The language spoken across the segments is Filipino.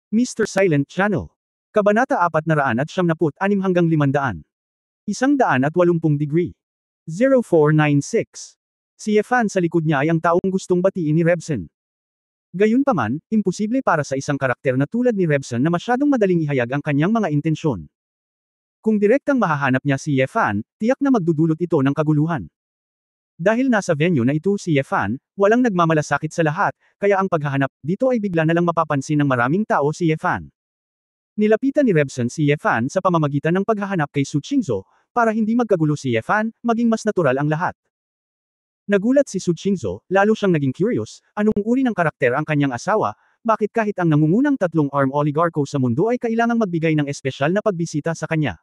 Mr. Silent Channel. Kabanata 496 hanggang 500. 180 degree. 0496. Si Yefan sa likod niya ay ang taong gustong batiin ni Rebsen. Gayunpaman, imposible para sa isang karakter na tulad ni Rebsen na masyadong madaling ihayag ang kanyang mga intensyon. Kung direktang mahahanap niya si Yefan, tiyak na magdudulot ito ng kaguluhan. Dahil nasa venue na ito si Yefan, walang nagmamalasakit sa lahat, kaya ang paghahanap dito ay bigla na lang mapapansin ng maraming tao si Yefan. Nilapitan ni Rebsen si Yefan sa pamamagitan ng paghahanap kay Su Qingzhou, para hindi magkagulo si Yefan, maging mas natural ang lahat. Nagulat si Su Qingzhou, lalo siyang naging curious, anong uri ng karakter ang kanyang asawa, bakit kahit ang nangungunang tatlong arm oligarko sa mundo ay kailangang magbigay ng espesyal na pagbisita sa kanya.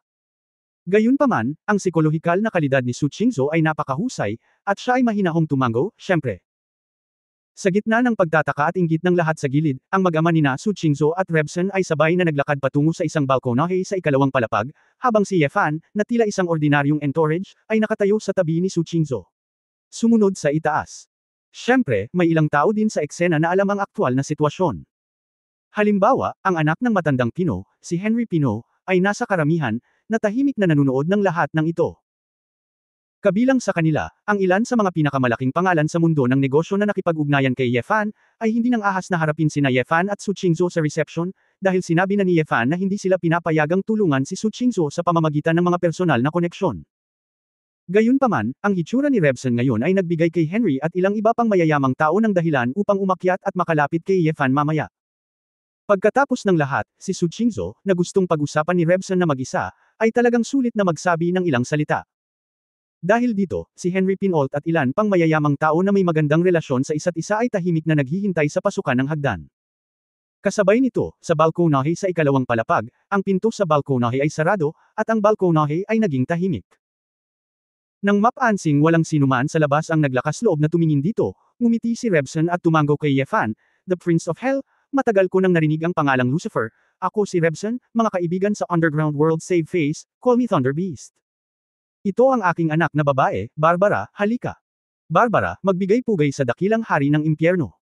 Gayunpaman, ang psikolohikal na kalidad ni Su Qingzhou ay napakahusay, at siya ay mahinahong tumango, syempre. Sa gitna ng pagtataka at inggit ng lahat sa gilid, ang mag-ama nina Su Qingzhou at Rebsen ay sabay na naglakad patungo sa isang balkonahe sa ikalawang palapag, habang si Yefan, na tila isang ordinaryong entourage, ay nakatayo sa tabi ni Su Qingzhou. Sumunod sa itaas. Syempre, may ilang tao din sa eksena na alam ang aktwal na sitwasyon. Halimbawa, ang anak ng matandang Pino, si Henry Pino, ay nasa karamihan, na tahimik na nanunood ng lahat ng ito. Kabilang sa kanila, ang ilan sa mga pinakamalaking pangalan sa mundo ng negosyo na nakipag-ugnayan kay Yefan, ay hindi nang ahas na harapin sina Yefan at Su Qingzhou sa reception, dahil sinabi na ni Yefan na hindi sila pinapayagang tulungan si Su Qingzhou sa pamamagitan ng mga personal na koneksyon. Gayunpaman, ang hitsura ni Rebsen ngayon ay nagbigay kay Henry at ilang iba pang mayayamang tao ng dahilan upang umakyat at makalapit kay Yefan mamaya. Pagkatapos ng lahat, si Su Qingzhou, na gustong pag-usapan ni Rebsen na mag-isa, ay talagang sulit na magsabi ng ilang salita. Dahil dito, si Henry Pinault at ilan pang mayayamang tao na may magandang relasyon sa isa't isa ay tahimik na naghihintay sa pasukan ng hagdan. Kasabay nito, sa balkonahe sa ikalawang palapag, ang pinto sa balkonahe ay sarado, at ang balkonahe ay naging tahimik. Nang mapansing walang sinuman sa labas ang naglakas loob na tumingin dito, ngumiti si Rebsen at tumango kay Yefan, the Prince of Hell. Matagal ko nang narinig ang pangalang Lucifer. Ako si Rebsen, mga kaibigan sa Underground World Save Face, call me Thunder Beast. Ito ang aking anak na babae, Barbara, halika. Barbara, magbigay-pugay sa dakilang hari ng impyerno.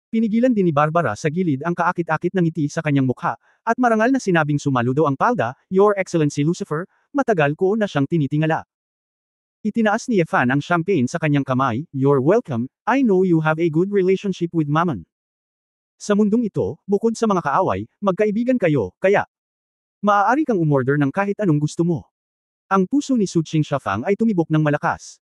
Pinigilan din ni Barbara sa gilid ang kaakit-akit ng ngiti sa kanyang mukha, at marangal na sinabing sumaludo ang palda, Your Excellency Lucifer, matagal ko na siyang tinitingala. Itinaas ni Yefan ang champagne sa kanyang kamay, You're welcome, I know you have a good relationship with Mammon. Sa mundong ito, bukod sa mga kaaway, magkaibigan kayo, kaya maaari kang umorder ng kahit anong gusto mo. Ang puso ni Su Qingshafang ay tumibok ng malakas.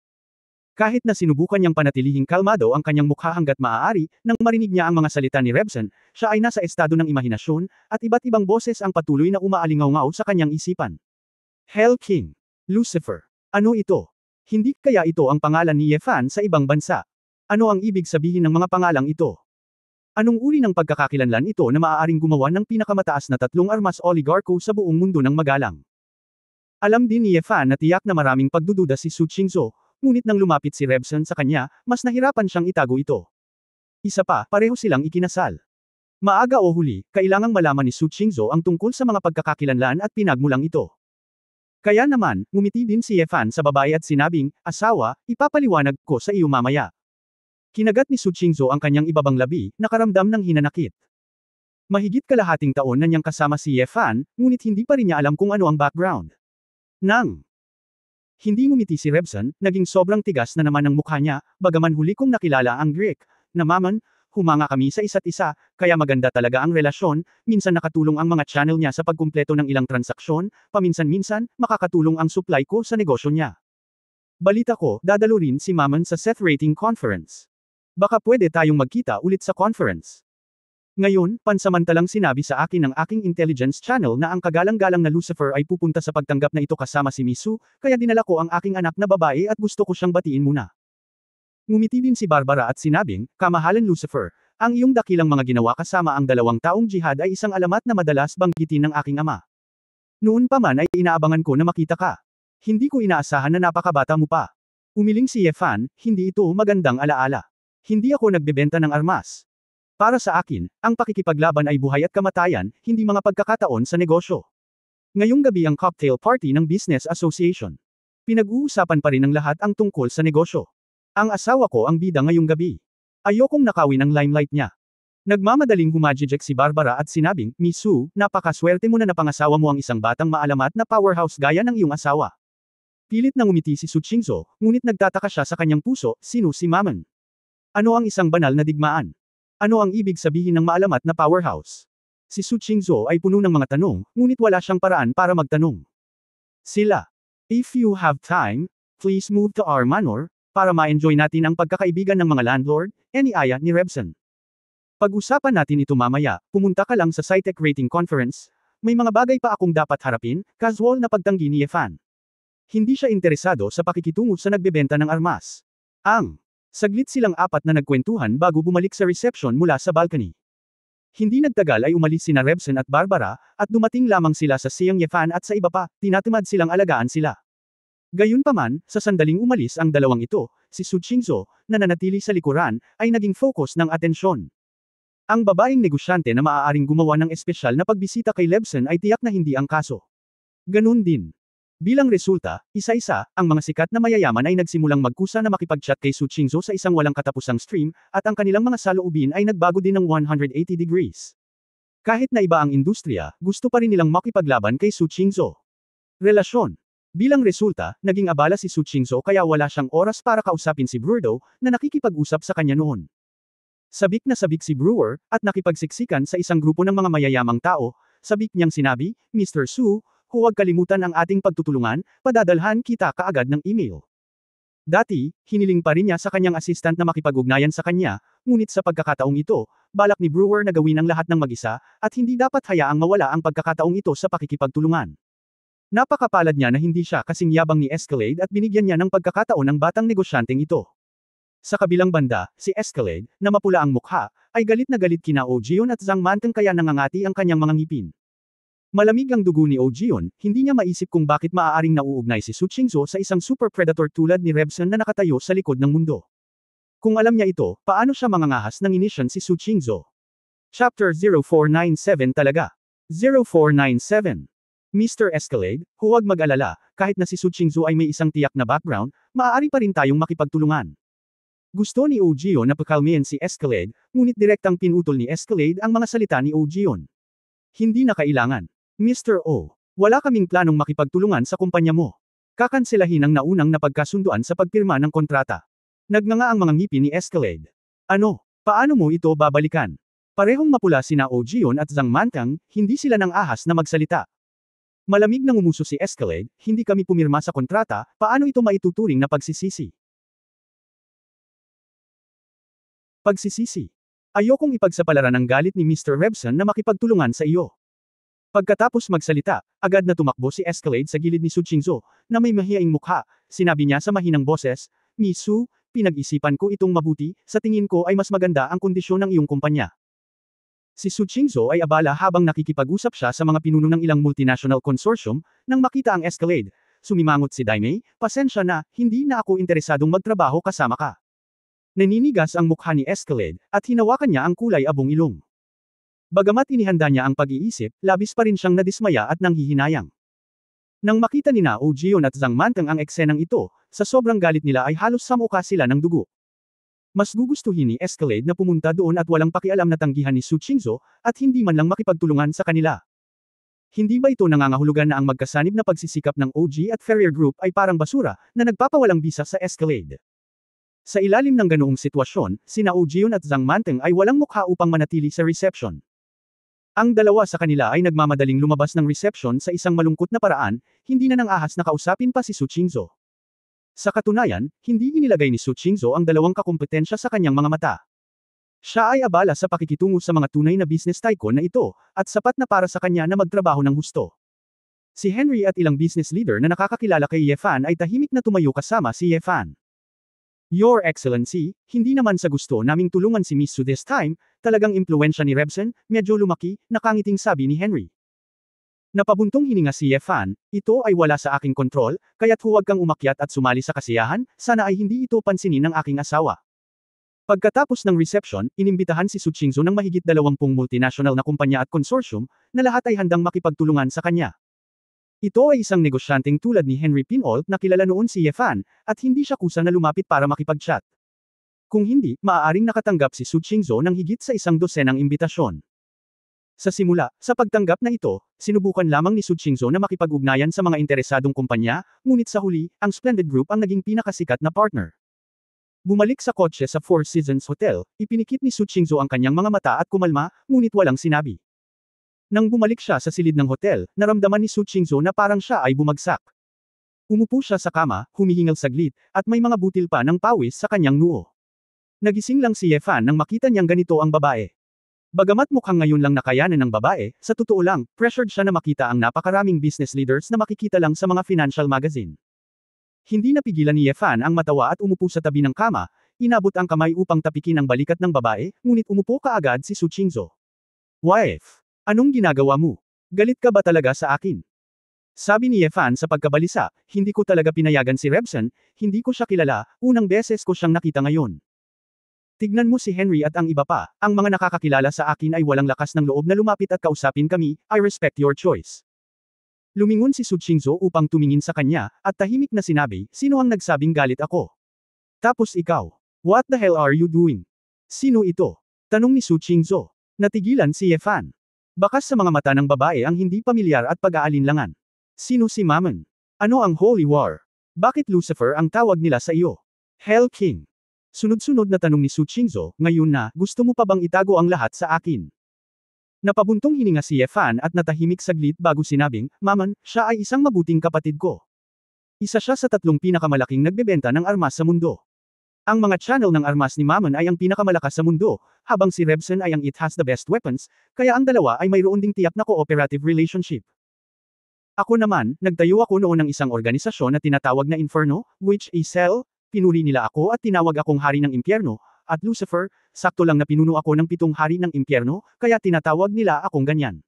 Kahit na sinubukan niyang panatilihing kalmado ang kanyang mukha hanggat maaari, nang marinig niya ang mga salita ni Rebsen, siya ay nasa estado ng imahinasyon, at iba't ibang boses ang patuloy na umaalingaw-ngaw sa kanyang isipan. Hell King. Lucifer. Ano ito? Hindi kaya ito ang pangalan ni Yefan sa ibang bansa? Ano ang ibig sabihin ng mga pangalang ito? Anong uri ng pagkakakilanlan ito na maaaring gumawa ng pinakamataas na tatlong armas oligarko sa buong mundo ng magalang? Alam din ni Yefan na tiyak na maraming pagdududa si Su Qingzhou, ngunit nang lumapit si Rebsen sa kanya, mas nahirapan siyang itago ito. Isa pa, pareho silang ikinasal. Maaga o huli, kailangang malaman ni Su Qingzhou ang tungkol sa mga pagkakakilanlan at pinagmulang ito. Kaya naman, ngumiti din si Yefan sa babae at sinabing, asawa, ipapaliwanag ko sa iyo mamaya. Kinagat ni Su Qingzhou ang kanyang ibabang labi, nakaramdam ng hinanakit. Mahigit kalahating taon na niyang kasama si Yefan, ngunit hindi pa rin niya alam kung ano ang background. Nang hindi ngumiti si Rebsen, naging sobrang tigas na naman ang mukha niya, bagaman huli kong nakilala ang Greek, na Mammon, humanga kami sa isa't isa, kaya maganda talaga ang relasyon, minsan nakatulong ang mga channel niya sa pagkumpleto ng ilang transaksyon, paminsan-minsan, makakatulong ang supply ko sa negosyo niya. Balita ko, dadalo rin si Mammon sa Seth Rating Conference. Baka pwede tayong magkita ulit sa conference. Ngayon, pansamantalang sinabi sa akin ng aking intelligence channel na ang kagalang-galang na Lucifer ay pupunta sa pagtanggap na ito kasama si Misu, kaya dinala ko ang aking anak na babae at gusto ko siyang batiin muna. Ngumiti din si Barbara at sinabing, kamahalan Lucifer, ang iyong dakilang mga ginawa kasama ang 2 taong jihad ay isang alamat na madalas banggitin ng aking ama. Noon pa man ay inaabangan ko na makita ka. Hindi ko inaasahan na napakabata mo pa. Umiling si Yefan, hindi ito magandang alaala. Hindi ako nagbebenta ng armas. Para sa akin, ang pakikipaglaban ay buhay at kamatayan, hindi mga pagkakataon sa negosyo. Ngayong gabi ang cocktail party ng Business Association. Pinag-uusapan pa rin ng lahat ang tungkol sa negosyo. Ang asawa ko ang bida ngayong gabi. Ayokong nakawin ang limelight niya. Nagmamadaling humajijek si Barbara at sinabing, Miss Sue, napakaswerte mo na napangasawa mo ang isang batang maalamat na powerhouse gaya ng iyong asawa. Pilit na ngumiti si Su Qingzhou, ngunit nagtataka siya sa kanyang puso, sino si Maman? Ano ang isang banal na digmaan? Ano ang ibig sabihin ng maalamat na powerhouse? Si Su Qingzhou ay puno ng mga tanong, ngunit wala siyang paraan para magtanong. Sila. If you have time, please move to our manor, para ma-enjoy natin ang pagkakaibigan ng mga landlord, iniaya ni Rebson. Pag-usapan natin ito mamaya, pumunta ka lang sa SciTech Rating Conference, may mga bagay pa akong dapat harapin, casual na pagtanggi ni Yefan. Hindi siya interesado sa pakikitungo sa nagbebenta ng armas. Saglit silang apat na nagkwentuhan bago bumalik sa reception mula sa balcony. Hindi nagtagal ay umalis sina Rebson at Barbara, at dumating lamang sila sa Siyang Yefan at sa iba pa, tinatamad silang alagaan sila. Gayunpaman, sa sandaling umalis ang dalawang ito, si Su Qingzhou, na nanatili sa likuran, ay naging focus ng atensyon. Ang babaeng negosyante na maaaring gumawa ng espesyal na pagbisita kay Rebson ay tiyak na hindi ang kaso. Ganun din. Bilang resulta, isa-isa, ang mga sikat na mayayaman ay nagsimulang magkusa na makipag-chat kay Su Qingzhou sa isang walang katapusang stream, at ang kanilang mga saloobin ay nagbago din ng 180 degrees. Kahit na iba ang industriya, gusto pa rin nilang makipaglaban kay Su Qingzhou. Relasyon. Bilang resulta, naging abala si Su Qingzhou kaya wala siyang oras para kausapin si Brewer na nakikipag-usap sa kanya noon. Sabik na sabik si Brewer, at nakipagsiksikan sa isang grupo ng mga mayayamang tao, sabik niyang sinabi, Mr. Su, huwag kalimutan ang ating pagtutulungan, padadalhan kita kaagad ng email. Dati, hiniling pa rin niya sa kanyang assistant na makipag-ugnayan sa kanya, ngunit sa pagkakataong ito, balak ni Brewer na gawin ang lahat ng mag-isa, at hindi dapat hayaang mawala ang pagkakataong ito sa pakikipagtulungan. Napakapalad niya na hindi siya kasing yabang ni Escalade at binigyan niya ng pagkakataon ng batang negosyanteng ito. Sa kabilang banda, si Escalade, na mapula ang mukha, ay galit na galit kina Oh Jion at Zhang Manteng kaya nangangati ang kanyang mga ngipin. Malamig ang dugo ni Oh Jion, hindi niya maisip kung bakit maaaring nauugnay si Su Qingzhou sa isang super predator tulad ni Rebson na nakatayo sa likod ng mundo. Kung alam niya ito, paano siya mangangahas ng inisyon si Su Qingzhou? Chapter 0497 talaga. 0497. Mr. Escalade, huwag mag-alala, kahit na si Su Qingzhou ay may isang tiyak na background, maaari pa rin tayong makipagtulungan. Gusto ni Oh Jion na pakalmihin si Escalade, ngunit direktang pinutol ni Escalade ang mga salita ni Oh Jion. Hindi na kailangan. Mr. O, wala kaming planong makipagtulungan sa kumpanya mo. Kakanselahin ang naunang napagkasunduan sa pagpirma ng kontrata. Nagnganga ang mga ngipin ni Escalade. Ano? Paano mo ito babalikan? Parehong mapula sina Oh Jion at Zhang Manteng, hindi sila nang ahas na magsalita. Malamig nang umuso si Escalade, hindi kami pumirma sa kontrata, paano ito maituturing na pagsisisi? Pagsisisi. Ayokong ipagsapalaran ang galit ni Mr. Rebson na makipagtulungan sa iyo. Pagkatapos magsalita, agad na tumakbo si Escalade sa gilid ni Su Qingzhou, na may mahiyaing mukha, sinabi niya sa mahinang boses, Miss Su, pinag-isipan ko itong mabuti, sa tingin ko ay mas maganda ang kondisyon ng iyong kumpanya. Si Su Qingzhou ay abala habang nakikipag-usap siya sa mga pinuno ng ilang multinational consortium, nang makita ang Escalade. Sumimangot si Daimei, pasensya na, hindi na ako interesadong magtrabaho kasama ka. Naninigas ang mukha ni Escalade, at hinawakan niya ang kulay abong ilong. Bagamat inihanda niya ang pag-iisip, labis pa rin siyang nadismaya at nanghihinayang. Nang makita ni Oh Jion at Zhang Manteng ang eksenang ito, sa sobrang galit nila ay halos samuka sila ng dugo. Mas gugustuhin ni Escalade na pumunta doon at walang pakialam na tanggihan ni Su Qingzhou, at hindi man lang makipagtulungan sa kanila. Hindi ba ito nangangahulugan na ang magkasanib na pagsisikap ng OG at Ferrier Group ay parang basura, na nagpapawalang bisa sa Escalade? Sa ilalim ng ganoong sitwasyon, sina Oh Jion at Zhang Manteng ay walang mukha upang manatili sa reception. Ang dalawa sa kanila ay nagmamadaling lumabas ng reception sa isang malungkot na paraan, hindi na nang ahas na kausapin pa si Su Qingzhou. Sa katunayan, hindi inilagay ni Su Qingzhou ang dalawang kakumpetensya sa kanyang mga mata. Siya ay abala sa pakikitungo sa mga tunay na business tycoon na ito, at sapat na para sa kanya na magtrabaho ng husto. Si Henry at ilang business leader na nakakakilala kay Yefan ay tahimik na tumayo kasama si Yefan. Your Excellency, hindi naman sa gusto naming tulungan si Miss Su this time, talagang impluwensya ni Rebson, medyo lumaki, nakangiting sabi ni Henry. Napabuntong hininga si Yefan, ito ay wala sa aking kontrol, kaya't huwag kang umakyat at sumali sa kasiyahan, sana ay hindi ito pansinin ng aking asawa. Pagkatapos ng reception, inimbitahan si Su Qingzhou ng mahigit 20 multinational na kumpanya at consortium, na lahat ay handang makipagtulungan sa kanya. Ito ay isang negosyanteng tulad ni Henry Pinault na kilala noon si Yefan, at hindi siya kusa na lumapit para makipag-chat. Kung hindi, maaaring nakatanggap si Su Qingzhou ng higit sa 100 imbitasyon. Sa simula, sa pagtanggap na ito, sinubukan lamang ni Su Qingzhou na makipag-ugnayan sa mga interesadong kumpanya, ngunit sa huli, ang Splendid Group ang naging pinakasikat na partner. Bumalik sa kotse sa Four Seasons Hotel, ipinikit ni Su Qingzhou ang kanyang mga mata at kumalma, ngunit walang sinabi. Nang bumalik siya sa silid ng hotel, naramdaman ni Su Qingzhou na parang siya ay bumagsak. Umupo siya sa kama, humihingal saglit, at may mga butil pa ng pawis sa kanyang noo. Nagising lang si Ye Fan nang makita niyang ganito ang babae. Bagamat mukhang ngayon lang nakayanan ng babae, sa totoo lang, pressured siya na makita ang napakaraming business leaders na makikita lang sa mga financial magazine. Hindi napigilan ni Ye Fan ang matawa at umupo sa tabi ng kama, inabot ang kamay upang tapikin ang balikat ng babae, ngunit umupo kaagad si Su Qingzhou. Wife, anong ginagawa mo? Galit ka ba talaga sa akin? Sabi ni Ye Fan sa pagkabalisa, hindi ko talaga pinayagan si Rebson, hindi ko siya kilala, unang beses ko siyang nakita ngayon. Tignan mo si Henry at ang iba pa, ang mga nakakakilala sa akin ay walang lakas ng loob na lumapit at kausapin kami, I respect your choice. Lumingon si Su Qingzhou upang tumingin sa kanya, at tahimik na sinabi, sino ang nagsabing galit ako? Tapos ikaw. What the hell are you doing? Sino ito? Tanong ni Su Qingzhou. Natigilan si Ye Fan. Bakas sa mga mata ng babae ang hindi pamilyar at pag-aalinlangan. Sino si Mammon? Ano ang Holy War? Bakit Lucifer ang tawag nila sa iyo? Hell King. Sunod-sunod na tanong ni Su Qingzhou, ngayon na, gusto mo pa bang itago ang lahat sa akin? Napabuntong hininga si Ye Fan at natahimik saglit bago sinabing, Maman, siya ay isang mabuting kapatid ko. Isa siya sa 3 pinakamalaking nagbebenta ng armas sa mundo. Ang mga channel ng armas ni Maman ay ang pinakamalakas sa mundo, habang si Rebson ay ang It Has the Best Weapons, kaya ang dalawa ay mayroon ding tiyak na cooperative relationship. Ako naman, nagtayo ako noon ng isang organisasyon na tinatawag na Inferno, which is hell. Pinuri nila ako at tinawag akong hari ng impyerno, at Lucifer, sakto lang na pinuno ako ng 7 hari ng impyerno, kaya tinatawag nila akong ganyan.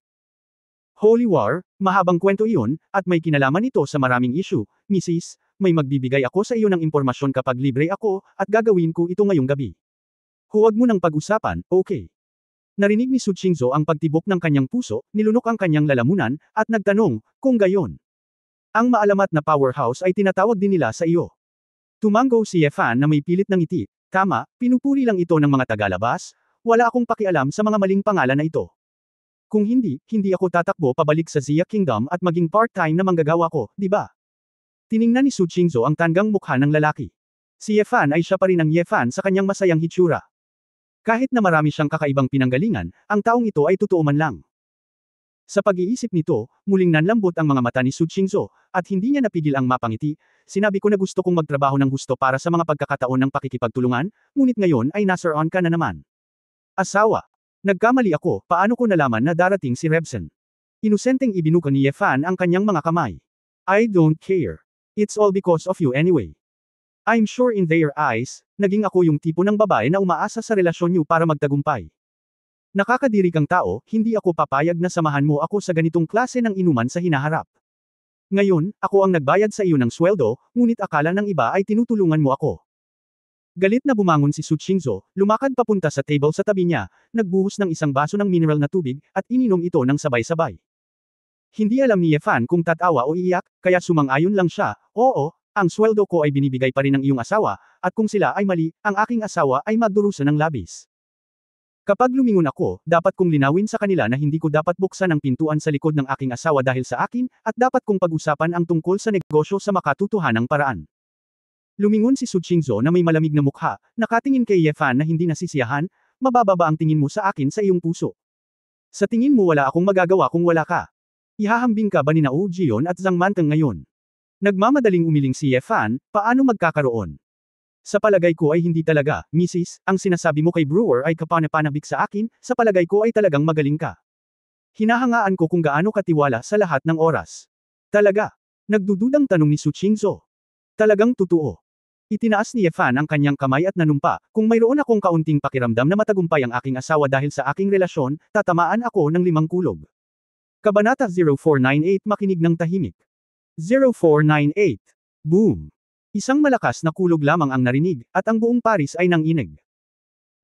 Holy War, mahabang kwento iyon, at may kinalaman ito sa maraming issue, Mrs., may magbibigay ako sa iyo ng impormasyon kapag libre ako, at gagawin ko ito ngayong gabi. Huwag mo nang pag-usapan, okay? Narinig ni Su Qingzhou ang pagtibok ng kanyang puso, nilunok ang kanyang lalamunan, at nagtanong, kung gayon. Ang maalamat na powerhouse ay tinatawag din nila sa iyo. Tumango si Ye Fan na may pilit ng ngiti, tama, pinupuri lang ito ng mga tagalabas, wala akong pakialam sa mga maling pangalan na ito. Kung hindi, hindi ako tatakbo pabalik sa Xia Kingdom at maging part-time na manggagawa ko, di ba? Tiningnan ni Su Qingzhou ang tanggang mukha ng lalaki. Si Ye Fan ay siya pa rin ang Ye Fan sa kanyang masayang hitsura. Kahit na marami siyang kakaibang pinanggalingan, ang taong ito ay totoo man lang. Sa pag-iisip nito, muling nanlambot ang mga mata ni Su Qingzhou, at hindi niya napigil ang mapangiti, sinabi ko na gusto kong magtrabaho ng husto para sa mga pagkakataon ng pakikipagtulungan, ngunit ngayon ay nasa-on ka na naman. Asawa. Nagkamali ako, paano ko nalaman na darating si Rebson? Inosenteng ibinuka ni Ye Fan ang kanyang mga kamay. I don't care. It's all because of you anyway. I'm sure in their eyes, naging ako yung tipo ng babae na umaasa sa relasyon niyo para magtagumpay. Nakakadiri kang tao, hindi ako papayag na samahan mo ako sa ganitong klase ng inuman sa hinaharap. Ngayon, ako ang nagbayad sa iyo ng sweldo, ngunit akala ng iba ay tinutulungan mo ako. Galit na bumangon si Su Qingzhou, lumakad papunta sa table sa tabi niya, nagbuhos ng isang baso ng mineral na tubig, at ininom ito ng sabay-sabay. Hindi alam ni Ye Fan kung tatawa o iiyak, kaya sumang-ayon lang siya, oo, ang sweldo ko ay binibigay pa rin ng iyong asawa, at kung sila ay mali, ang aking asawa ay magdurusa ng labis. Kapag lumingon ako, dapat kong linawin sa kanila na hindi ko dapat buksan ang pintuan sa likod ng aking asawa dahil sa akin, at dapat kong pag-usapan ang tungkol sa negosyo sa makatutuhanang paraan. Lumingon si Su Qingzhou na may malamig na mukha, nakatingin kay Ye Fan na hindi nasisiyahan, mababa ba ang tingin mo sa akin sa iyong puso? Sa tingin mo wala akong magagawa kung wala ka. Ihahambing ka ba ni Nao Jion at Zhang Manteng ngayon? Nagmamadaling umiling si Ye Fan, paano magkakaroon? Sa palagay ko ay hindi talaga, Mrs., ang sinasabi mo kay Brewer ay kapanapanabik sa akin, sa palagay ko ay talagang magaling ka. Hinahangaan ko kung gaano katiwala sa lahat ng oras. Talaga? Nagdududang tanong ni Su Qingzhou. Talagang totoo. Itinaas ni Ye Fan ang kanyang kamay at nanumpa, kung mayroon akong kaunting pakiramdam na matagumpay ang aking asawa dahil sa aking relasyon, tatamaan ako ng 5 kulog. Kabanata 0498 Makinig ng tahimik. 0498. Boom! Isang malakas na kulog lamang ang narinig, at ang buong Paris ay nanginig.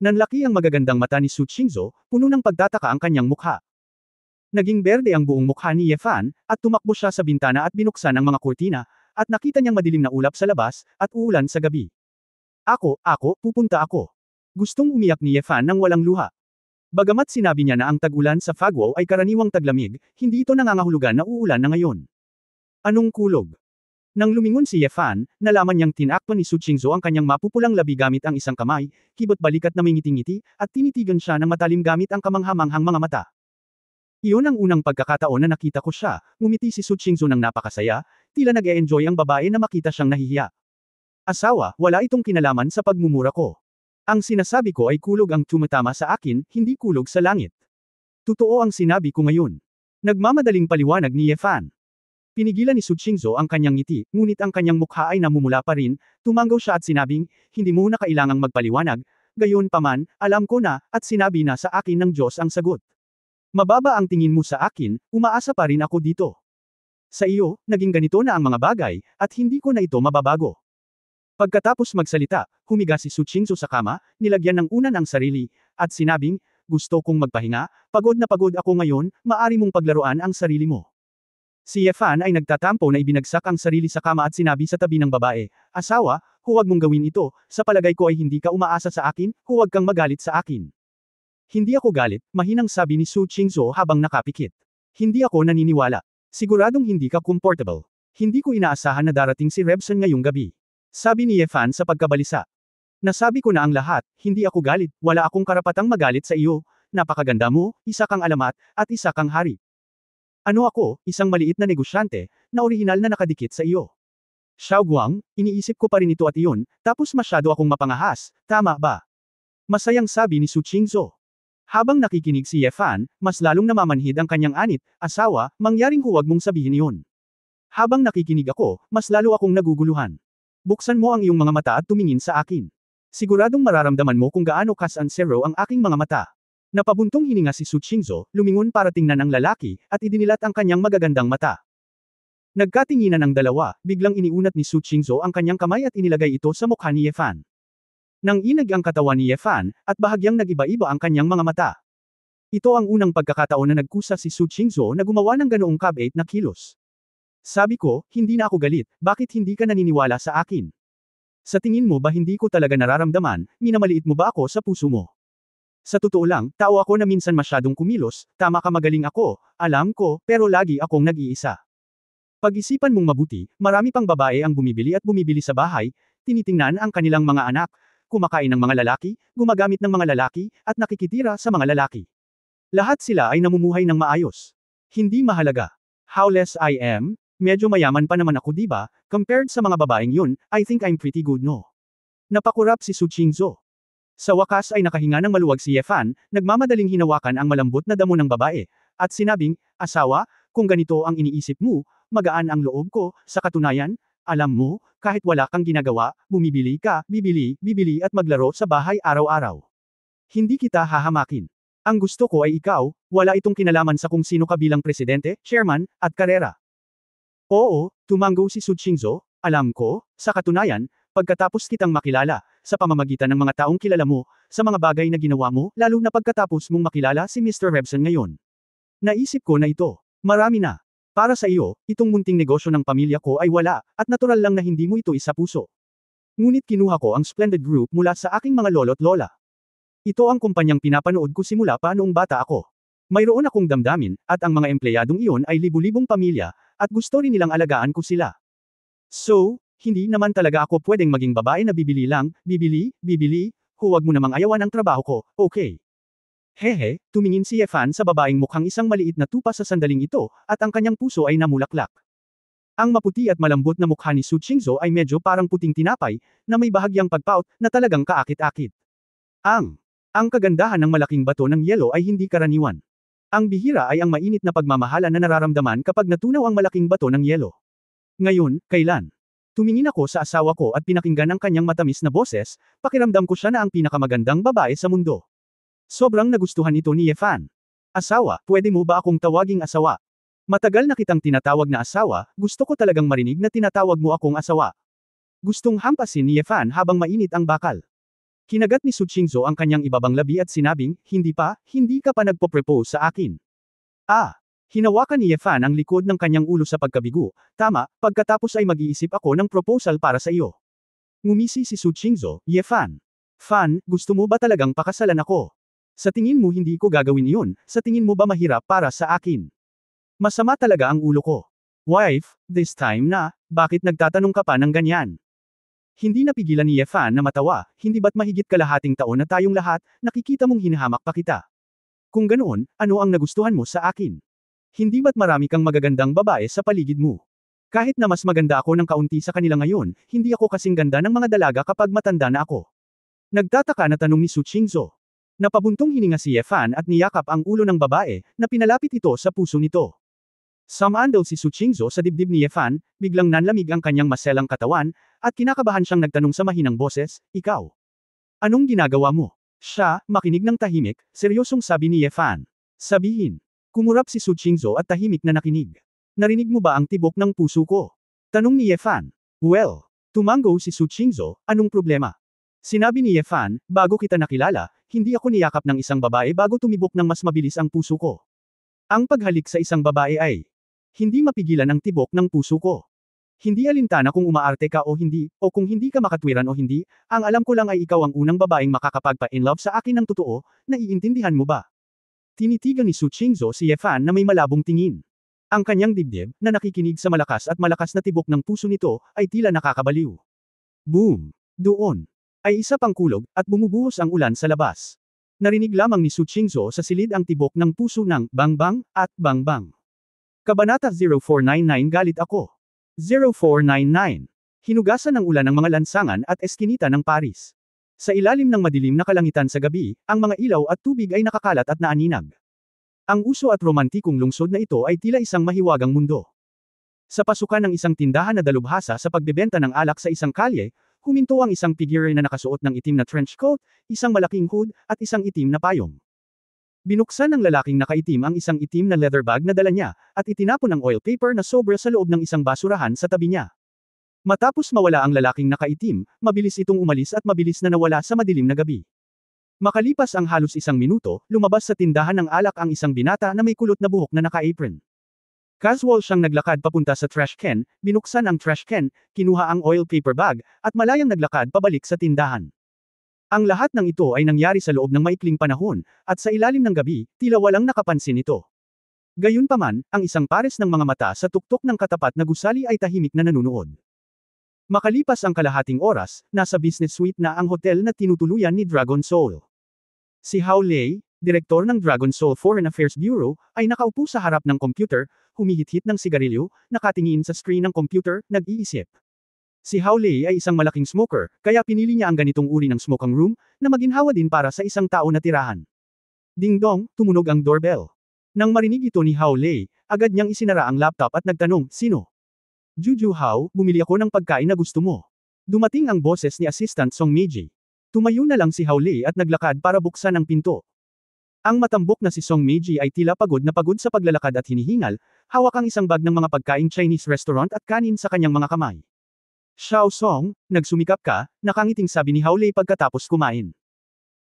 Nanlaki ang magagandang mata ni Su Qingzhou, puno ng pagtataka ang kanyang mukha. Naging berde ang buong mukha ni Ye Fan, at tumakbo siya sa bintana at binuksan ang mga kurtina, at nakita niyang madilim na ulap sa labas, at uulan sa gabi. Pupunta ako. Gustong umiyak ni Yefan nang walang luha. Bagamat sinabi niya na ang tag-ulan sa Fagwo ay karaniwang taglamig, hindi ito nangangahulugan na uulan na ngayon. Anong kulog? Nang lumingon si Yefan, nalaman niyang tinakpan ni Su Qingzhou ang kanyang mapupulang labi gamit ang isang kamay, kibot balikat na may ngiting-ngiti, at tinitigan siya ng matalim gamit ang kamanghamanghang mga mata. Iyon ang unang pagkakataon na nakita ko siya, ngumiti si Su Qingzhou ng napakasaya, tila nag-e-enjoy ang babae na makita siyang nahihiya. Asawa, wala itong kinalaman sa pagmumura ko. Ang sinasabi ko ay kulog ang tumatama sa akin, hindi kulog sa langit. Totoo ang sinabi ko ngayon. Nagmamadaling paliwanag ni Yefan. Pinigilan ni Su Qingzhou ang kanyang ngiti, ngunit ang kanyang mukha ay namumula pa rin, tumanggaw siya at sinabing, hindi mo na kailangang magpaliwanag, gayon paman, alam ko na, at sinabi na sa akin ng Diyos ang sagot. Mababa ang tingin mo sa akin, umaasa pa rin ako dito. Sa iyo, naging ganito na ang mga bagay, at hindi ko na ito mababago. Pagkatapos magsalita, humiga si Su Qingzhou sa kama, nilagyan ng unan ang sarili, at sinabing, gusto kong magpahinga, pagod na pagod ako ngayon, maari mong paglaruan ang sarili mo. Si Yefan ay nagtatampo na ibinagsak ang sarili sa kama at sinabi sa tabi ng babae, asawa, huwag mong gawin ito, sa palagay ko ay hindi ka umaasa sa akin, huwag kang magalit sa akin. Hindi ako galit, mahinang sabi ni Su Qingzhou habang nakapikit. Hindi ako naniniwala. Siguradong hindi ka comfortable. Hindi ko inaasahan na darating si Rebson ngayong gabi. Sabi ni Yefan sa pagkabalisa. Nasabi ko na ang lahat, hindi ako galit, wala akong karapatang magalit sa iyo, napakaganda mo, isa kang alamat, at isa kang hari. Ano ako, isang maliit na negosyante, na orihinal na nakadikit sa iyo. Xiao Guang, iniisip ko pa rin ito at iyon, tapos masyado akong mapangahas, tama ba? Masayang sabi ni Su Qingzhou. Habang nakikinig si Yefan, mas lalong namamanhid ang kanyang anit, asawa, mangyaring huwag mong sabihin iyon. Habang nakikinig ako, mas lalo akong naguguluhan. Buksan mo ang iyong mga mata at tumingin sa akin. Siguradong mararamdaman mo kung gaano kasansero ang aking mga mata. Napabuntong hininga si Su Qingzhou, lumingon para tingnan ang lalaki, at idinilat ang kanyang magagandang mata. Nagkatinginan ang dalawa, biglang iniunat ni Su Qingzhou ang kanyang kamay at inilagay ito sa mukha ni Yefan. Nang inag ang katawan ni Yefan, at bahagyang nag-iba-iba ang kanyang mga mata. Ito ang unang pagkakataon na nagkusa si Su Qingzhou na gumawa ng ganoong kabait na kilos. Sabi ko, hindi na ako galit, bakit hindi ka naniniwala sa akin? Sa tingin mo ba hindi ko talaga nararamdaman, minamaliit mo ba ako sa puso mo? Sa totoo lang, tao ako na minsan masyadong kumilos, tama ka magaling ako, alam ko, pero lagi akong nag-iisa. Pag-isipan mong mabuti, marami pang babae ang bumibili at bumibili sa bahay, tinitingnan ang kanilang mga anak, kumakain ng mga lalaki, gumagamit ng mga lalaki, at nakikitira sa mga lalaki. Lahat sila ay namumuhay ng maayos. Hindi mahalaga. How less I am, medyo mayaman pa naman ako diba, compared sa mga babaeng yun, I think I'm pretty good no. Napakurap si Su Qingzhou. Sa wakas ay nakahinga ng maluwag si Yefan, nagmamadaling hinawakan ang malambot na damo ng babae, at sinabing, asawa, kung ganito ang iniisip mo, magaan ang loob ko, sa katunayan, alam mo, kahit wala kang ginagawa, bumibili ka, bibili at maglaro sa bahay araw-araw. Hindi kita hahamakin. Ang gusto ko ay ikaw, wala itong kinalaman sa kung sino ka bilang presidente, chairman, at karera. Oo, tumanggo si Su Qingzhou, alam ko, sa katunayan, pagkatapos kitang makilala, sa pamamagitan ng mga taong kilala mo, sa mga bagay na ginawa mo, lalo na pagkatapos mong makilala si Mr. Rebson ngayon. Naisip ko na ito, marami na. Para sa iyo, itong munting negosyo ng pamilya ko ay wala, at natural lang na hindi mo ito isa puso. Ngunit kinuha ko ang Splendid Group mula sa aking mga lolo't lola. Ito ang kumpanyang pinapanood ko simula pa noong bata ako. Mayroon akong damdamin, at ang mga empleyadong iyon ay libu-libong pamilya, at gusto rin nilang alagaan ko sila. So, hindi naman talaga ako pwedeng maging babae na bibili lang, bibili, huwag mo namang ayawan ang trabaho ko, okay? Hehe, tumingin si Yefan sa babaeng mukhang isang maliit na tupa sa sandaling ito, at ang kanyang puso ay namulaklak. Ang maputi at malambot na mukha ni Su Qingzhou ay medyo parang puting tinapay, na may bahagyang pagpout, na talagang kaakit-akit. Ang kagandahan ng malaking bato ng yelo ay hindi karaniwan. Ang bihira ay ang mainit na pagmamahala na nararamdaman kapag natunaw ang malaking bato ng yelo. Ngayon, kailan? Tumingin ako sa asawa ko at pinakinggan ang kanyang matamis na boses, pakiramdam ko siya na ang pinakamagandang babae sa mundo. Sobrang nagustuhan ito ni Yefan. Asawa, pwede mo ba akong tawaging asawa? Matagal na kitang tinatawag na asawa, gusto ko talagang marinig na tinatawag mo akong asawa. Gustong hampasin ni Yefan habang mainit ang bakal. Kinagat ni Su Qingzhou ang kanyang ibabang labi at sinabing, hindi ka pa nagpo-propose sa akin. Hinawakan ni Yefan ang likod ng kanyang ulo sa pagkabigo, tama, pagkatapos ay mag-iisip ako ng proposal para sa iyo. Ngumisi si Su Qingzhou, Ye Fan. Fan, gusto mo ba talagang pakasalan ako? Sa tingin mo hindi ko gagawin iyon, sa tingin mo ba mahirap para sa akin? Masama talaga ang ulo ko. Wife, this time na, bakit nagtatanong ka pa ng ganyan? Hindi napigilan ni Ye Fan na matawa, hindi ba't mahigit kalahating taon na tayong lahat, nakikita mong hinahamak pa kita? Kung ganoon, ano ang nagustuhan mo sa akin? Hindi ba't marami kang magagandang babae sa paligid mo? Kahit na mas maganda ako ng kaunti sa kanila ngayon, hindi ako kasing ganda ng mga dalaga kapag matanda na ako. Nagtataka na tanong ni Su Qingzhou. Napabuntong hininga si Ye Fan at niyakap ang ulo ng babae, na pinalapit ito sa puso nito. Sumandal si Su Qingzhou sa dibdib ni Ye Fan, biglang nanlamig ang kanyang maselang katawan, at kinakabahan siyang nagtanong sa mahinang boses, ikaw? Anong ginagawa mo? Siya, makinig ng tahimik, seryosong sabi ni Ye Fan. Sabihin. Kumurap si Su Qingzhou at tahimik na nakinig. Narinig mo ba ang tibok ng puso ko? Tanong ni Ye Fan. Well. Tumango si Su Qingzhou, anong problema? Sinabi ni Ye Fan, bago kita nakilala, hindi ako niyakap ng isang babae bago tumibok ng mas mabilis ang puso ko. Ang paghalik sa isang babae ay hindi mapigilan ang tibok ng puso ko. Hindi alintana kung umaarte ka o hindi, o kung hindi ka makatwiran o hindi, ang alam ko lang ay ikaw ang unang babaeng makakapagpa-in-love sa akin ng totoo, naiintindihan mo ba? Tinitigan ni Su Qingzhou si Ye Fan na may malabong tingin. Ang kanyang dibdib, na nakikinig sa malakas at malakas na tibok ng puso nito, ay tila nakakabaliw. Boom! Doon ay isa pang kulog, at bumubuhos ang ulan sa labas. Narinig lamang ni Su Qingzhou sa silid ang tibok ng puso ng bang-bang at bang-bang. Kabanata 0499 Galit ako. 0499. Hinugasan ng ulan ang mga lansangan at eskinita ng Paris. Sa ilalim ng madilim na kalangitan sa gabi, ang mga ilaw at tubig ay nakakalat at naaninag. Ang uso at romantikong lungsod na ito ay tila isang mahiwagang mundo. Sa pasukan ng isang tindahan na dalubhasa sa pagbebenta ng alak sa isang kalye, huminto ang isang figure na nakasuot ng itim na trench coat, isang malaking hood, at isang itim na payong. Binuksan ng lalaking nakaitim ang isang itim na leather bag na dala niya, at itinapon ang oil paper na sobra sa loob ng isang basurahan sa tabi niya. Matapos mawala ang lalaking nakaitim, mabilis itong umalis at mabilis na nawala sa madilim na gabi. Makalipas ang halos isang minuto, lumabas sa tindahan ng alak ang isang binata na may kulot na buhok na naka-apron. Casual siyang naglakad papunta sa trash can, binuksan ang trash can, kinuha ang oil paper bag, at malayang naglakad pabalik sa tindahan. Ang lahat ng ito ay nangyari sa loob ng maikling panahon, at sa ilalim ng gabi, tila walang nakapansin ito. Gayunpaman, ang isang pares ng mga mata sa tuktok ng katapat na gusali ay tahimik na nanunood. Makalipas ang kalahating oras, nasa business suite na ang hotel na tinutuluyan ni Dragon Soul. Si Hao Lei, direktor ng Dragon Soul Foreign Affairs Bureau, ay nakaupo sa harap ng computer, humihit-hit ng sigarilyo, nakatingin sa screen ng computer, nag-iisip. Si Hao Lei ay isang malaking smoker, kaya pinili niya ang ganitong uri ng smoking room, na maginhawa din para sa isang tao na tirahan. Ding-dong, tumunog ang doorbell. Nang marinig ito ni Hao Lei, agad niyang isinara ang laptop at nagtanong, sino? Juju Hao, bumili ako ng pagkain na gusto mo. Dumating ang boses ni Assistant Song Meiji. Tumayo na lang si Hao Lei at naglakad para buksan ang pinto. Ang matambok na si Song Meiji ay tila pagod na pagod sa paglalakad at hinihingal, hawak ang isang bag ng mga pagkaing Chinese restaurant at kanin sa kanyang mga kamay. Xiao Song, nagsumikap ka, nakangiting sabi ni Hao Lei pagkatapos kumain.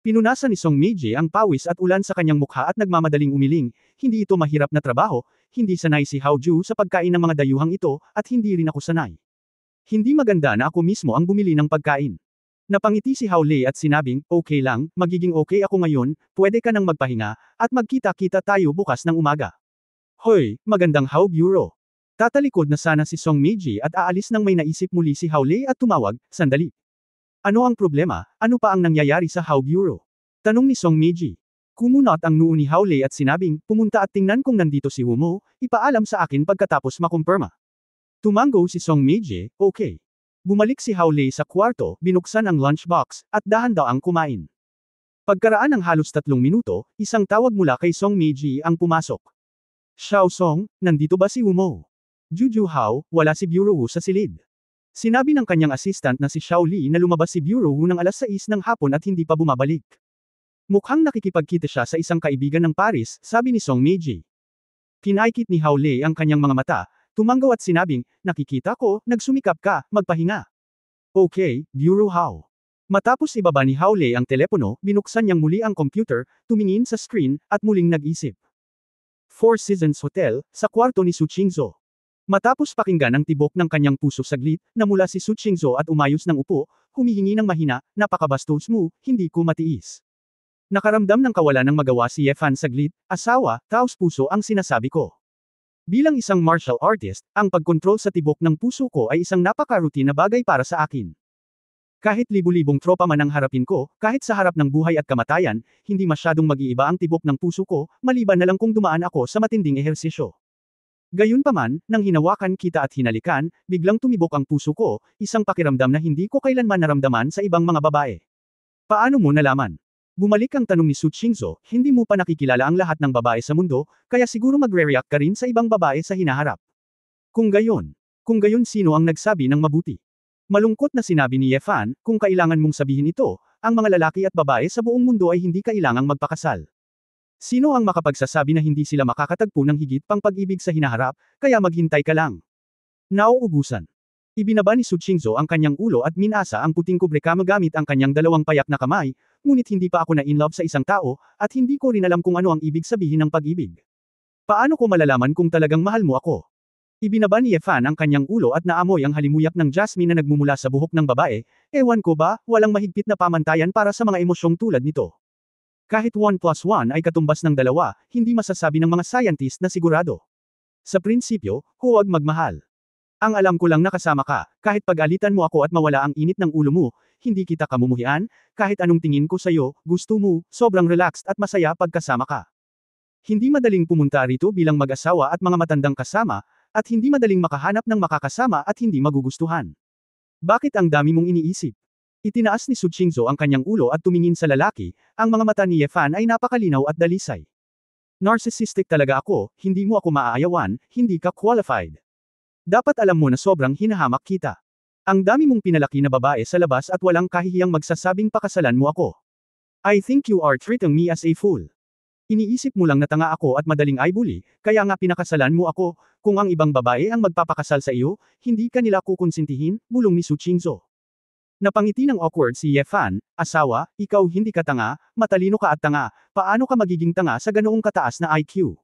Pinunasan ni Song Meiji ang pawis at ulan sa kanyang mukha at nagmamadaling umiling, hindi ito mahirap na trabaho, hindi sanay si Hao Ju sa pagkain ng mga dayuhang ito, at hindi rin ako sanay. Hindi maganda na ako mismo ang bumili ng pagkain. Napangiti si Hao Lei at sinabing, okay lang, magiging okay ako ngayon, pwede ka nang magpahinga, at magkita-kita tayo bukas ng umaga. Hoy, magandang Hao Bureau. Tatalikod na sana si Song Meiji at aalis nang may naisip muli si Hao Lei at tumawag, sandali. Ano ang problema, ano pa ang nangyayari sa Hao Bureau? Tanong ni Song Meiji. Kumunot ang noo ni Hao Lei at sinabing, pumunta at tingnan kung nandito si Wumo, ipaalam sa akin pagkatapos makumpirma. Tumango si Song Meiji, okay. Bumalik si Hao Lei sa kwarto, binuksan ang lunchbox, at dahan-daang kumain. Pagkaraan ng halos 3 minuto, isang tawag mula kay Song Meiji ang pumasok. Xiao Song, nandito ba si Wumo? Juju Hao, wala si Bureau Wu sa silid. Sinabi ng kanyang assistant na si Xiao Li na lumabas si Bureau Wu ng alas 6 ng hapon at hindi pa bumabalik. Mukhang nakikipagkita siya sa isang kaibigan ng Paris, sabi ni Song Meiji. Kinaikit ni Hao Lei ang kanyang mga mata, tumanggaw at sinabing, nakikita ko, nagsumikap ka, magpahinga. Okay, Bureau Hao. Matapos ibaba ni Hao Lei ang telepono, binuksan niyang muli ang computer, tumingin sa screen, at muling nag-isip. Four Seasons Hotel, sa kwarto ni Su Qingzhou. Matapos pakinggan ang tibok ng kanyang puso saglit, namula si Su Qingzhou at umayos ng upo, humihingi ng mahina, napakabastos mo, hindi ko matiis. Nakaramdam ng kawalan ng magawa si Ye Fan saglit, asawa, taos puso ang sinasabi ko. Bilang isang martial artist, ang pagkontrol sa tibok ng puso ko ay isang napaka-routine na bagay para sa akin. Kahit libu-libong tropa man ang harapin ko, kahit sa harap ng buhay at kamatayan, hindi masyadong mag-iiba ang tibok ng puso ko, maliban na lang kung dumaan ako sa matinding ehersisyo. Gayunpaman, nang hinawakan kita at hinalikan, biglang tumibok ang puso ko, isang pakiramdam na hindi ko kailanman naramdaman sa ibang mga babae. Paano mo nalaman? Bumalik ang tanong ni Su Qingzhou, hindi mo pa nakikilala ang lahat ng babae sa mundo, kaya siguro magre-react ka rin sa ibang babae sa hinaharap. Kung gayon sino ang nagsabi ng mabuti? Malungkot na sinabi ni Ye Fan, kung kailangan mong sabihin ito, ang mga lalaki at babae sa buong mundo ay hindi kailangang magpakasal. Sino ang makapagsasabi na hindi sila makakatagpo ng higit pang pag-ibig sa hinaharap, kaya maghintay ka lang. Nauubusan. Ibinaba ni Su Qingzhou ang kanyang ulo at minasa ang puting kubreka magamit ang kanyang dalawang payak na kamay, ngunit hindi pa ako na-inlove sa isang tao, at hindi ko rin alam kung ano ang ibig sabihin ng pag-ibig. Paano ko malalaman kung talagang mahal mo ako? Ibinaba ni Ye Fan ang kanyang ulo at naamoy ang halimuyak ng jasmine na nagmumula sa buhok ng babae, ewan ko ba, walang mahigpit na pamantayan para sa mga emosyong tulad nito. Kahit 1 plus 1 ay katumbas ng 2, hindi masasabi ng mga scientist na sigurado. Sa prinsipyo, huwag magmahal. Ang alam ko lang na kasama ka, kahit pag-alitan mo ako at mawala ang init ng ulo mo, hindi kita kamumuhian, kahit anong tingin ko sa'yo, gusto mo, sobrang relaxed at masaya pagkasama ka. Hindi madaling pumunta rito bilang mag-asawa at mga matandang kasama, at hindi madaling makahanap ng makakasama at hindi magugustuhan. Bakit ang dami mong iniisip? Itinaas ni Su Qingzhou ang kanyang ulo at tumingin sa lalaki, ang mga mata ni Ye Fan ay napakalinaw at dalisay. Narcissistic talaga ako, hindi mo ako maaayawan, hindi ka qualified. Dapat alam mo na sobrang hinahamak kita. Ang dami mong pinalaki na babae sa labas at walang kahihiyang magsasabing pakasalan mo ako. I think you are treating me as a fool. Iniisip mo lang na tanga ako at madaling ay bully, kaya nga pinakasalan mo ako, kung ang ibang babae ang magpapakasal sa iyo, hindi ka nila kukonsintihin, bulong ni Su Qingzhou. Napangiti ng awkward si Ye Fan, asawa, ikaw hindi ka tanga, matalino ka at tanga, paano ka magiging tanga sa ganoong kataas na IQ?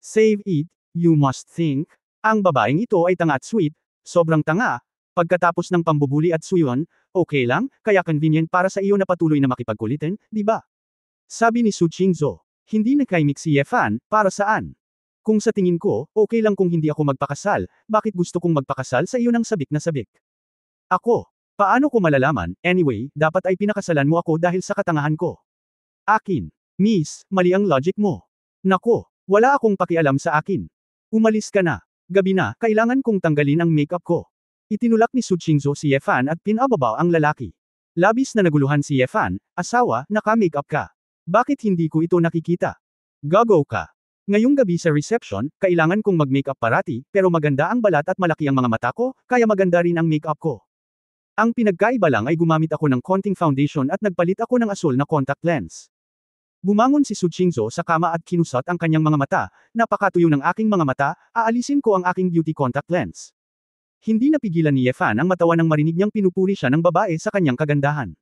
Save it, you must think. Ang babaeng ito ay tanga at sweet, sobrang tanga. Pagkatapos ng pambubuli at suyon, okay lang, kaya convenient para sa iyo na patuloy na makipagkulitin, di ba? Sabi ni Su Qingzhou. Hindi nakaimik si Ye Fan, para saan? Kung sa tingin ko, okay lang kung hindi ako magpakasal, bakit gusto kong magpakasal sa iyo ng sabik na sabik? Ako. Paano ko malalaman, anyway, dapat ay pinakasalan mo ako dahil sa katangahan ko. Akin. Miss, mali ang logic mo. Nako, wala akong pakialam sa akin. Umalis ka na. Gabi na, kailangan kong tanggalin ang makeup ko. Itinulak ni Su Qingzhou si Ye Fan at pinababa ang lalaki. Labis na naguluhan si Ye Fan, asawa, naka-makeup ka. Bakit hindi ko ito nakikita? Gago ka. Ngayong gabi sa reception, kailangan kong mag-makeup parati, pero maganda ang balat at malaki ang mga mata ko, kaya maganda rin ang makeup ko. Ang pinagkaiba lang ay gumamit ako ng konting foundation at nagpalit ako ng asul na contact lens. Bumangon si Su Qingzhou sa kama at kinusot ang kanyang mga mata, napakatuyo ng aking mga mata, aalisin ko ang aking beauty contact lens. Hindi napigilan ni Ye Fan ang matawa nang marinig niyang pinupuri siya ng babae sa kanyang kagandahan.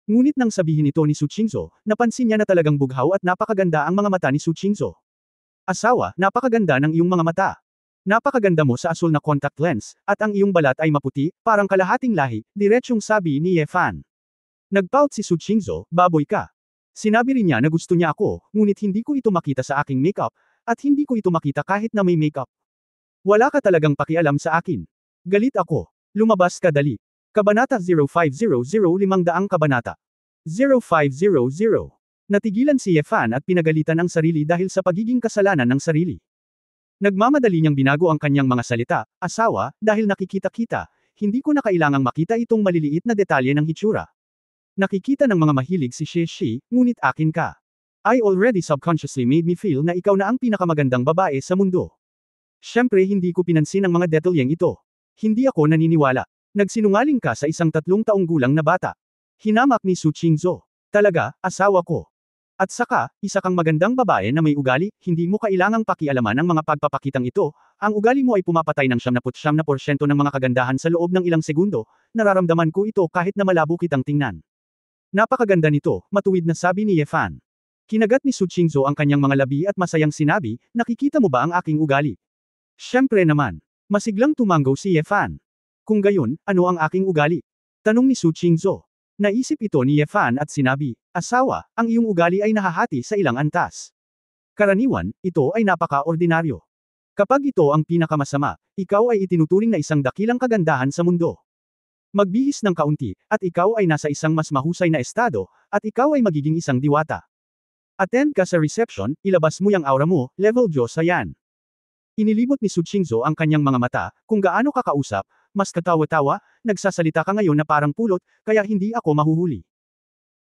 Ngunit nang sabihin ito ni Su Qingzhou, napansin niya na talagang bughaw at napakaganda ang mga mata ni Su Qingzhou. Asawa, napakaganda ng iyong mga mata. Napakaganda mo sa asul na contact lens, at ang iyong balat ay maputi, parang kalahating lahi, diretsyong sabi ni Ye Fan. Nagpout si Su Qingzhou, baboy ka. Sinabi rin niya na gusto niya ako, ngunit hindi ko ito makita sa aking makeup, at hindi ko ito makita kahit na may makeup. Wala ka talagang pakialam sa akin. Galit ako. Lumabas ka dali. Kabanata 0500 500 Kabanata 0500. Natigilan si Ye Fan at pinagalitan ang sarili dahil sa pagiging kasalanan ng sarili. Nagmamadali niyang binago ang kanyang mga salita, asawa, dahil nakikita-kita, hindi ko na kailangang makita itong maliliit na detalye ng hitsura. Nakikita ng mga mahilig si Shi, ngunit akin ka. I already subconsciously made me feel na ikaw na ang pinakamagandang babae sa mundo. Siyempre hindi ko pinansin ang mga detalyeng ito. Hindi ako naniniwala. Nagsinungaling ka sa isang 3 taong gulang na bata. Hinamak ni Su Qingzhou. Talaga, asawa ko. At saka, isa kang magandang babae na may ugali, hindi mo kailangang pakialaman ang mga pagpapakitang ito, ang ugali mo ay pumapatay ng 99% ng mga kagandahan sa loob ng ilang segundo, nararamdaman ko ito kahit na malabo kitang tingnan. Napakaganda nito, matuwid na sabi ni Ye Fan. Kinagat ni Su Qingzhou ang kanyang mga labi at masayang sinabi, nakikita mo ba ang aking ugali? Siyempre naman. Masiglang tumango si Yefan. Kung gayon, ano ang aking ugali? Tanong ni Su Qingzhou. Naisip ito ni Yefan at sinabi, asawa, ang iyong ugali ay nahahati sa ilang antas. Karaniwan, ito ay napaka-ordinaryo. Kapag ito ang pinakamasama, ikaw ay itinuturing na isang dakilang kagandahan sa mundo. Magbihis ng kaunti, at ikaw ay nasa isang mas mahusay na estado, at ikaw ay magiging isang diwata. Attend ka sa reception, ilabas mo yung aura mo, level Diyos yan. Inilibot ni Su Qingzhou ang kanyang mga mata, kung gaano kakausap, mas katawa-tawa, nagsasalita ka ngayon na parang pulot, kaya hindi ako mahuhuli.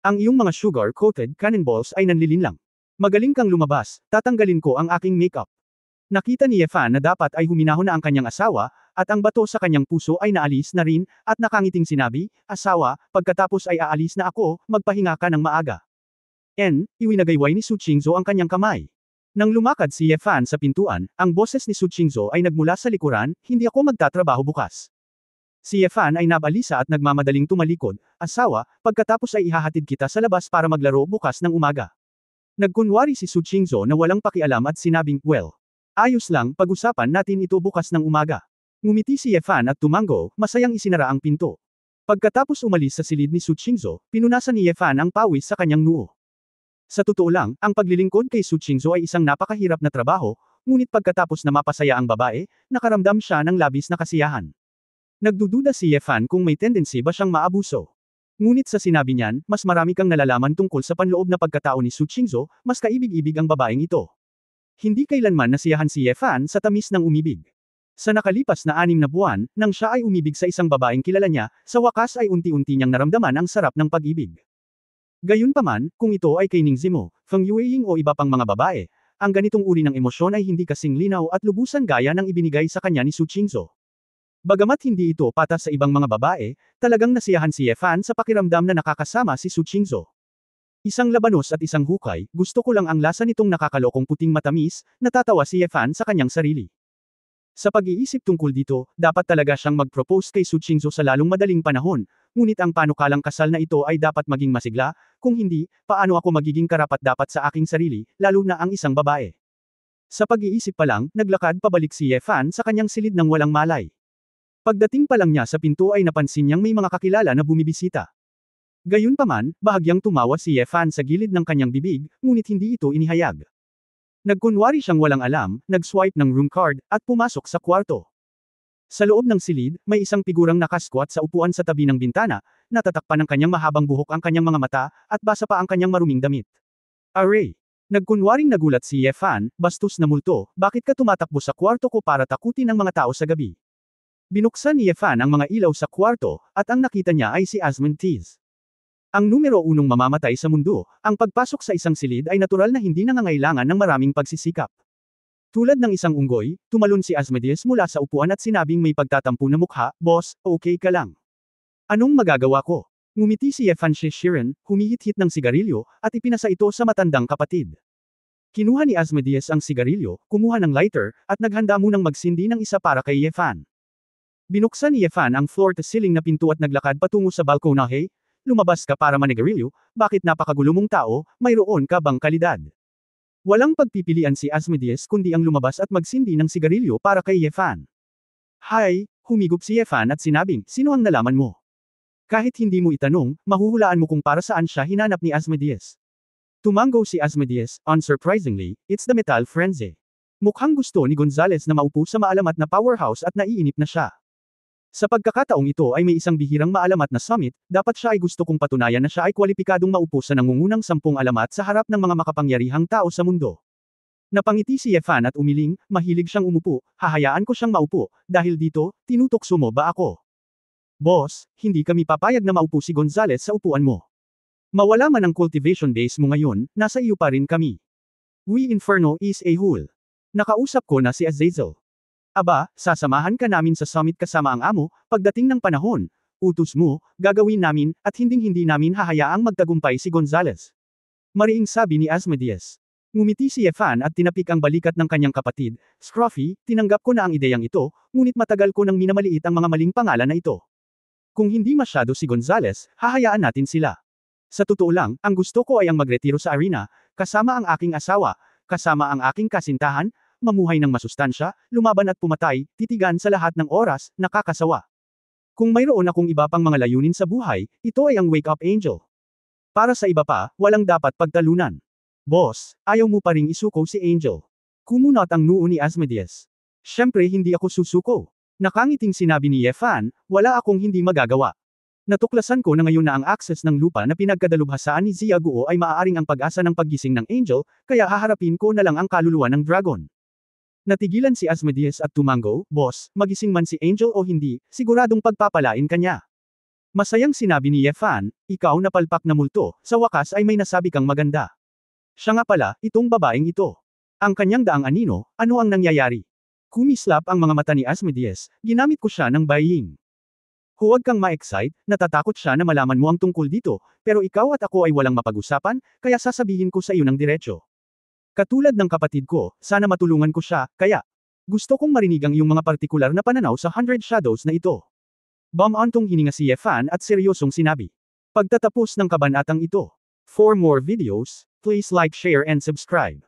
Ang iyong mga sugar-coated cannonballs ay nanlilinlang. Magaling kang lumabas, tatanggalin ko ang aking makeup. Nakita ni Yefan na dapat ay huminahon na ang kanyang asawa, at ang bato sa kanyang puso ay naalis na rin, at nakangiting sinabi, asawa, pagkatapos ay aalis na ako, magpahinga ka ng maaga. Iwinagayway ni Su Qingzhou ang kanyang kamay. Nang lumakad si Yefan sa pintuan, ang boses ni Su Qingzhou ay nagmula sa likuran, hindi ako magtatrabaho bukas. Si Yefan ay nabalisa at nagmamadaling tumalikod, asawa, pagkatapos ay ihahatid kita sa labas para maglaro bukas ng umaga. Nagkunwari si Su Qingzhou na walang pakialam at sinabing, well, ayos lang, pag-usapan natin ito bukas ng umaga. Ngumiti si Yefan at tumango, masayang isinara ang pinto. Pagkatapos umalis sa silid ni Su Qingzhou, pinunasan ni Yefan ang pawis sa kanyang noo. Sa totoo lang, ang paglilingkod kay Su Qingzhou ay isang napakahirap na trabaho, ngunit pagkatapos na mapasaya ang babae, nakaramdam siya ng labis na kasiyahan. Nagdududa si Yefan kung may tendency ba siyang maabuso. Ngunit sa sinabi niyan, mas marami kang nalalaman tungkol sa panloob na pagkatao ni Su Qingzhou, mas kaibig-ibig ang babaeng ito. Hindi kailanman nasiyahan si Yefan sa tamis ng umibig. Sa nakalipas na 6 na buwan, nang siya ay umibig sa isang babaeng kilala niya, sa wakas ay unti-unti niyang naramdaman ang sarap ng pag-ibig. Gayunpaman, kung ito ay kay Ning Zimo, Feng Yueying o iba pang mga babae, ang ganitong uri ng emosyon ay hindi kasing linaw at lubusan gaya ng ibinigay sa kanya ni Su Qingzhou. Bagamat hindi ito patas sa ibang mga babae, talagang nasiyahan si Yefan sa pakiramdam na nakakasama si Su Qingzhou. Isang labanos at isang hukay, gusto ko lang ang lasa nitong nakakalokong puting matamis, natatawa si Yefan sa kanyang sarili. Sa pag-iisip tungkol dito, dapat talaga siyang mag-propose kay Su Qingzhou sa lalong madaling panahon, ngunit ang panukalang kasal na ito ay dapat maging masigla, kung hindi, paano ako magiging karapat-dapat sa aking sarili, lalo na ang isang babae. Sa pag-iisip pa lang, naglakad pabalik si Yefan sa kanyang silid ng walang malay. Pagdating pa lang niya sa pinto ay napansin niyang may mga kakilala na bumibisita. Gayunpaman, bahagyang tumawa si Yefan sa gilid ng kanyang bibig, ngunit hindi ito inihayag. Nagkunwari siyang walang alam, nag-swipe ng room card, at pumasok sa kwarto. Sa loob ng silid, may isang figurang nakasquat sa upuan sa tabi ng bintana, natatakpan ng kanyang mahabang buhok ang kanyang mga mata, at basa pa ang kanyang maruming damit. Aray! Nagkunwaring nagulat si Yefan, bastos na multo, bakit ka tumatakbo sa kwarto ko para takutin ang mga tao sa gabi? Binuksan ni Yefan ang mga ilaw sa kwarto, at ang nakita niya ay si Asmentiz. Ang numero 1 mamamatay sa mundo, ang pagpasok sa isang silid ay natural na hindi nangangailangan ng maraming pagsisikap. Tulad ng isang unggoy, tumalon si Asmedius mula sa upuan at sinabing may pagtatampo na mukha, boss, okay ka lang. Anong magagawa ko? Ngumiti si Yefan Shiren, humihit-hit ng sigarilyo, at ipinasa ito sa matandang kapatid. Kinuha ni Asmedius ang sigarilyo, kumuha ng lighter, at naghanda munang magsindi ng isa para kay Yefan. Binuksan ni Yefan ang floor-to-ceiling na pinto at naglakad patungo sa balkonahe. Lumabas ka para manigarilyo, bakit napakagulo mong tao, mayroon ka bang kalidad? Walang pagpipilian si Asmedius kundi ang lumabas at magsindi ng sigarilyo para kay Yefan. Hay, humigop si Yefan at sinabing, sino ang nalaman mo? Kahit hindi mo itanong, mahuhulaan mo kung para saan siya hinanap ni Asmedius. Tumango si Asmedius, unsurprisingly, it's the metal frenzy. Mukhang gusto ni Gonzales na maupo sa maalamat na powerhouse at naiinip na siya. Sa pagkakataong ito ay may isang bihirang maalamat na summit, dapat siya ay gusto kong patunayan na siya ay kwalipikadong maupo sa nangungunang 10 alamat sa harap ng mga makapangyarihang tao sa mundo. Napangiti si Yefan at umiling, mahilig siyang umupo, hahayaan ko siyang maupo, dahil dito, tinutokso mo ba ako? Boss, hindi kami papayag na maupo si Gonzales sa upuan mo. Mawala man ang cultivation base mo ngayon, nasa iyo pa rin kami. We Inferno is a whole. Nakausap ko na si Azazel. Aba, sasamahan ka namin sa summit kasama ang amo, pagdating ng panahon. Utos mo, gagawin namin, at hinding-hindi namin hahayaang magtagumpay si Gonzales. Mariing sabi ni Asmedius. Ngumiti si Yefan at tinapik ang balikat ng kanyang kapatid, Scruffy, tinanggap ko na ang ideyang ito, ngunit matagal ko nang minamaliit ang mga maling pangalan na ito. Kung hindi masyado si Gonzales, hahayaan natin sila. Sa totoo lang, ang gusto ko ay ang magretiro sa arena, kasama ang aking asawa, kasama ang aking kasintahan, mamuhay ng masustansya, lumaban at pumatay, titigan sa lahat ng oras, nakakasawa. Kung mayroon akong iba pang mga layunin sa buhay, ito ay ang Wake Up Angel. Para sa iba pa, walang dapat pagtalunan. Boss, ayaw mo pa ring isuko si Angel. Kumunot ang noo ni Asmodeus. Siyempre hindi ako susuko. Nakangiting sinabi ni Yefan, wala akong hindi magagawa. Natuklasan ko na ngayon na ang access ng lupa na pinagkadalubhasaan ni Ziaguo ay maaaring ang pag-asa ng paggising ng Angel, kaya haharapin ko na lang ang kaluluwa ng dragon. Natigilan si Asmodeus at tumango, boss, magising man si Angel o hindi, siguradong pagpapalain kanya. Masayang sinabi ni Yefan, ikaw na palpak na multo, sa wakas ay may nasabi kang maganda. Siya nga pala, itong babaeng ito. Ang kanyang daang anino, ano ang nangyayari? Kumislap ang mga mata ni Asmodeus, ginamit ko siya ng buying. Huwag kang ma-excite, natatakot siya na malaman mo ang tungkol dito, pero ikaw at ako ay walang mapag-usapan, kaya sasabihin ko sa iyo ng diretso. Katulad ng kapatid ko, sana matulungan ko siya, kaya gusto kong marinig ang iyong mga partikular na pananaw sa 100 Shadows na ito. Bumantong hininga si Yefan at seryosong sinabi. Pagtatapos ng kabanatang ito. For more videos, please like, share and subscribe.